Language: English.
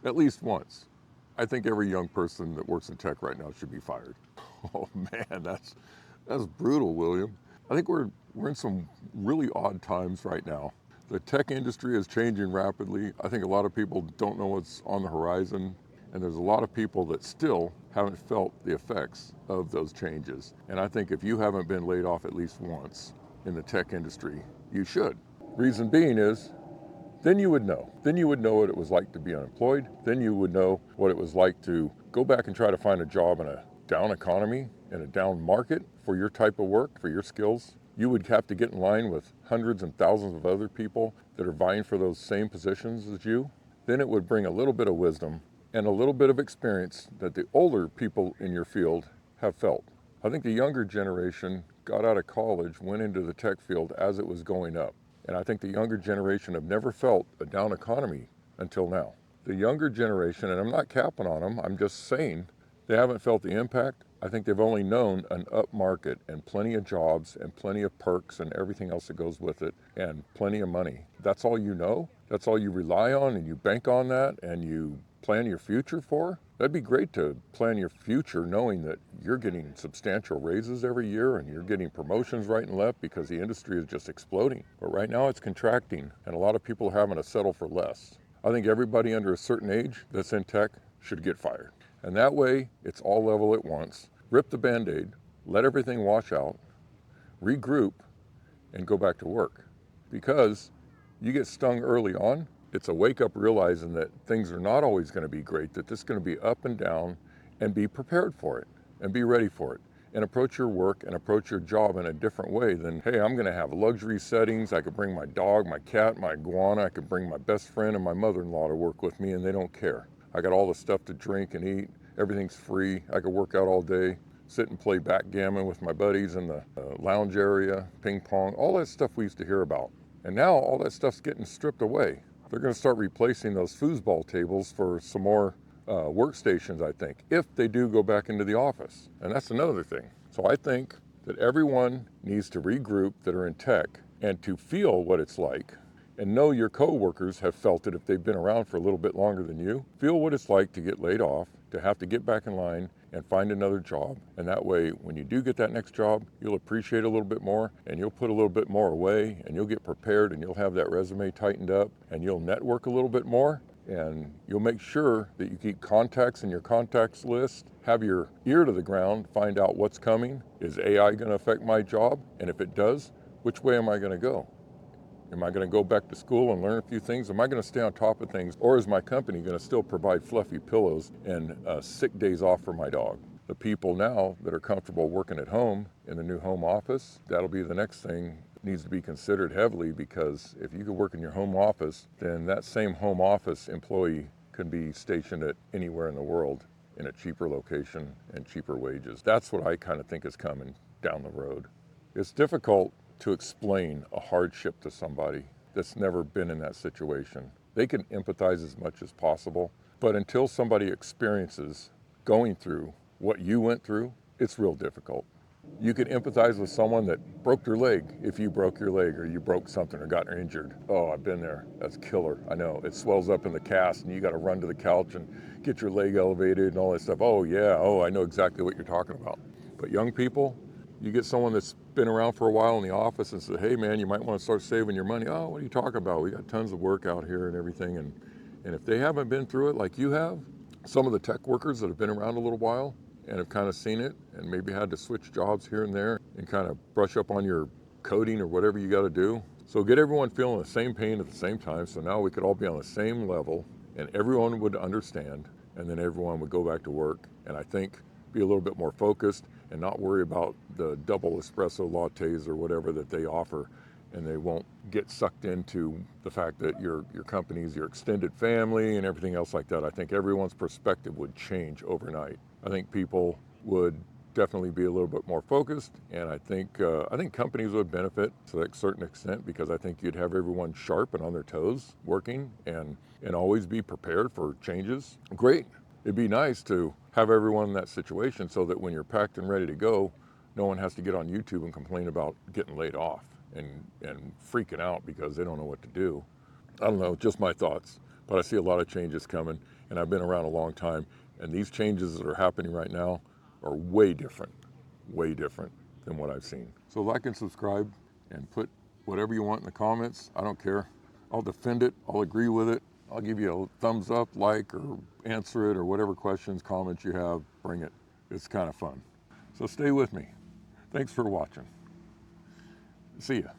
at least once. I think every young person that works in tech right now should be fired. Oh man, that's brutal, William. I think we're in some really odd times right now. The tech industry is changing rapidly. I think a lot of people don't know what's on the horizon, and there's a lot of people that still haven't felt the effects of those changes. And I think if you haven't been laid off at least once in the tech industry, you should. Reason being is, then you would know. Then you would know what it was like to be unemployed. Then you would know what it was like to go back and try to find a job in a down economy, in a down market for your type of work, for your skills. You would have to get in line with hundreds and thousands of other people that are vying for those same positions as you. Then it would bring a little bit of wisdom and a little bit of experience that the older people in your field have felt. I think the younger generation got out of college, went into the tech field as it was going up. And I think the younger generation have never felt a down economy until now. The younger generation, and I'm not capping on them, I'm just saying they haven't felt the impact. I think they've only known an up market and plenty of jobs and plenty of perks and everything else that goes with it and plenty of money. That's all you know? That's all you rely on and you bank on that and you plan your future for? That'd be great to plan your future knowing that you're getting substantial raises every year and you're getting promotions right and left because the industry is just exploding. But right now it's contracting and a lot of people are having to settle for less. I think everybody under a certain age that's in tech should get fired. And that way it's all level at once. Rip the Band-Aid, let everything wash out, regroup, and go back to work. Because you get stung early on, it's a wake up realizing that things are not always going to be great, that this is going to be up and down, and be prepared for it, and be ready for it. And approach your work and approach your job in a different way than, hey, I'm going to have luxury settings. I could bring my dog, my cat, my iguana. I could bring my best friend and my mother-in-law to work with me, and they don't care. I got all the stuff to drink and eat. Everything's free. I could work out all day, sit and play backgammon with my buddies in the lounge area, ping pong, all that stuff we used to hear about. And now all that stuff's getting stripped away. They're going to start replacing those foosball tables for some more workstations, I think, if they do go back into the office. And that's another thing. So I think that everyone needs to regroup that are in tech and to feel what it's like and know your coworkers have felt it if they've been around for a little bit longer than you. Feel what it's like to get laid off, to have to get back in line and find another job. And that way, when you do get that next job, you'll appreciate it a little bit more and you'll put a little bit more away and you'll get prepared and you'll have that resume tightened up and you'll network a little bit more and you'll make sure that you keep contacts in your contacts list, have your ear to the ground, find out what's coming. Is AI going to affect my job? And if it does, which way am I going to go? Am I going to go back to school and learn a few things? Am I going to stay on top of things? Or is my company going to still provide fluffy pillows and sick days off for my dog? The people now that are comfortable working at home in the new home office, that'll be the next thing that needs to be considered heavily, because if you could work in your home office, then that same home office employee can be stationed at anywhere in the world in a cheaper location and cheaper wages. That's what I kind of think is coming down the road. It's difficult to explain a hardship to somebody that's never been in that situation. They can empathize as much as possible, but until somebody experiences going through what you went through, it's real difficult. You can empathize with someone that broke their leg if you broke your leg or you broke something or got injured. Oh, I've been there. That's killer. I know. It swells up in the cast and you got to run to the couch and get your leg elevated and all that stuff. Oh, yeah. Oh, I know exactly what you're talking about. But young people, you get someone that's been around for a while in the office and say, hey man, you might want to start saving your money. Oh, what are you talking about? We got tons of work out here and everything. And if they haven't been through it like you have, some of the tech workers that have been around a little while and have kind of seen it and maybe had to switch jobs here and there and kind of brush up on your coding or whatever you got to do. So get everyone feeling the same pain at the same time. So now we could all be on the same level and everyone would understand, and then everyone would go back to work. And I think be a little bit more focused and not worry about the double espresso lattes or whatever that they offer, and they won't get sucked into the fact that your company's your extended family and everything else like that. I think everyone's perspective would change overnight. I think people would definitely be a little bit more focused, and I think companies would benefit to a certain extent, because I think you'd have everyone sharp and on their toes working and always be prepared for changes. Great. It'd be nice to have everyone in that situation so that when you're packed and ready to go, no one has to get on YouTube and complain about getting laid off and freaking out because they don't know what to do. I don't know, just my thoughts, but I see a lot of changes coming. and I've been around a long time, and these changes that are happening right now are way different than what I've seen. So like and subscribe and put whatever you want in the comments. I don't care. I'll defend it. I'll agree with it. I'll give you a thumbs up, like, or answer it, or whatever questions, comments you have, bring it. It's kind of fun. So stay with me. Thanks for watching. See ya.